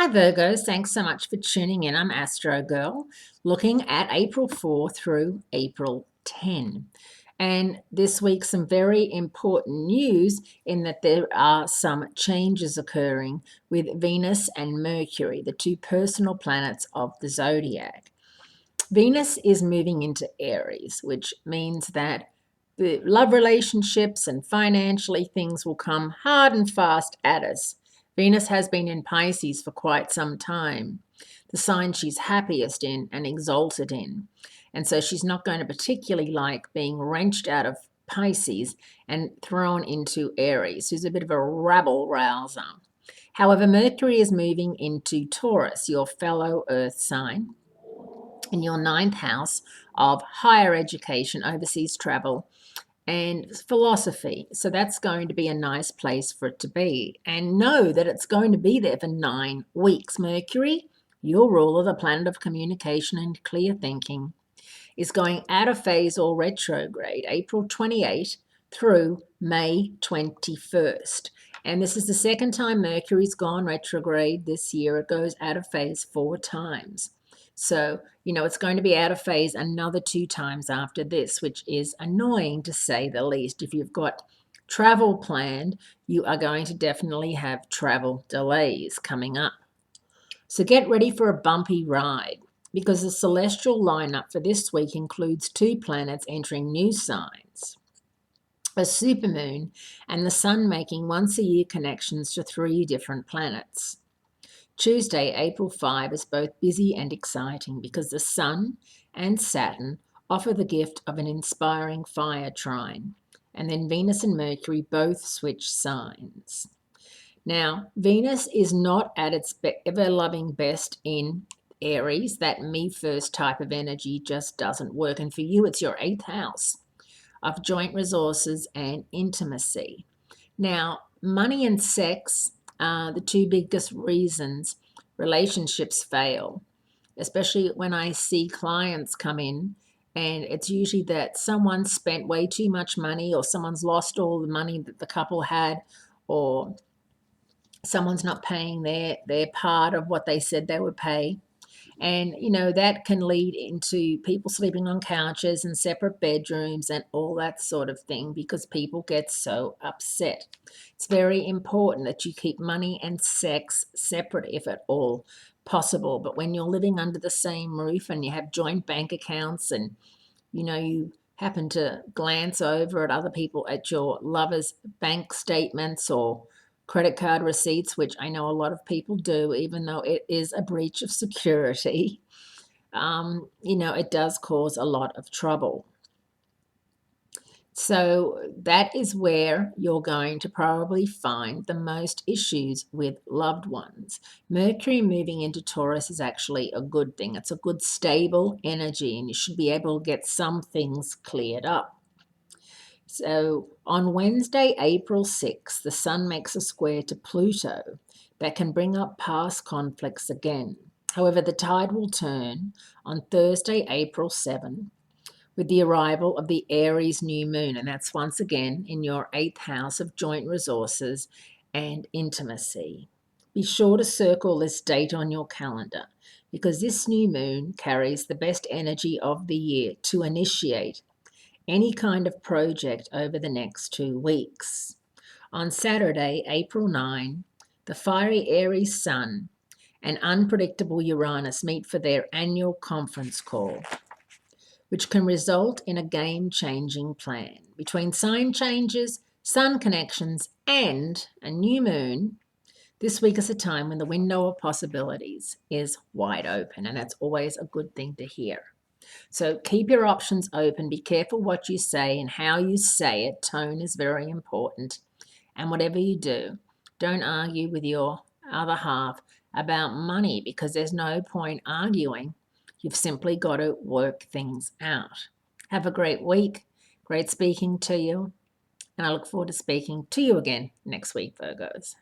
Hi Virgos, thanks so much for tuning in. I'm Astrogirl, looking at April 4 through April 10. And this week, some very important news in that there are some changes occurring with Venus and Mercury, the two personal planets of the zodiac. Venus is moving into Aries, which means that the love relationships and financially things will come hard and fast at us. Venus has been in Pisces for quite some time, the sign she's happiest in and exalted in. And so she's not going to particularly like being wrenched out of Pisces and thrown into Aries, who's a bit of a rabble rouser. However, Mercury is moving into Taurus, your fellow Earth sign, in your ninth house of higher education, overseas travel, and philosophy. So that's going to be a nice place for it to be. And know that it's going to be there for 9 weeks. Mercury, your ruler, the planet of communication and clear thinking, is going out of phase or retrograde April 28 through May 21st. And this is the second time Mercury's gone retrograde this year. It goes out of phase 4 times. So, it's going to be out of phase another 2 times after this, which is annoying to say the least. If you've got travel planned, you are going to definitely have travel delays coming up. So get ready for a bumpy ride because the celestial lineup for this week includes 2 planets entering new signs, a supermoon, and the sun making once-a-year connections to 3 different planets. Tuesday, April 5, is both busy and exciting because the Sun and Saturn offer the gift of an inspiring fire trine, and then Venus and Mercury both switch signs. Now, Venus is not at its ever-loving best in Aries. That me first type of energy just doesn't work. And for you, it's your 8th house of joint resources and intimacy. Now, money and sex are the 2 biggest reasons relationships fail, especially when I see clients come in and it's usually that someone spent way too much money or someone's lost all the money that the couple had, or someone's not paying their part of what they said they would pay. And, that can lead into people sleeping on couches and separate bedrooms and all that sort of thing because people get so upset. It's very important that you keep money and sex separate if at all possible. But when you're living under the same roof and you have joint bank accounts and, you happen to glance over at other people at your lover's bank statements or credit card receipts, which I know a lot of people do, even though it is a breach of security, it does cause a lot of trouble. So that is where you're going to probably find the most issues with loved ones. Mercury moving into Taurus is actually a good thing. It's a good stable energy, and you should be able to get some things cleared up. So on Wednesday, April 6th, the Sun makes a square to Pluto that can bring up past conflicts again. However, the tide will turn on Thursday, April 7, with the arrival of the Aries new moon, and that's once again in your 8th house of joint resources and intimacy. Be sure to circle this date on your calendar because this new moon carries the best energy of the year to initiate any kind of project over the next 2 weeks. On Saturday, April 9, the fiery Aries Sun and unpredictable Uranus meet for their annual conference call, which can result in a game-changing plan. Between sign changes, sun connections, and a new moon, this week is a time when the window of possibilities is wide open, and that's always a good thing to hear. So keep your options open. Be careful what you say and how you say it. Tone is very important. And whatever you do, don't argue with your other half about money because there's no point arguing. You've simply got to work things out. Have a great week. Great speaking to you. And I look forward to speaking to you again next week, Virgos.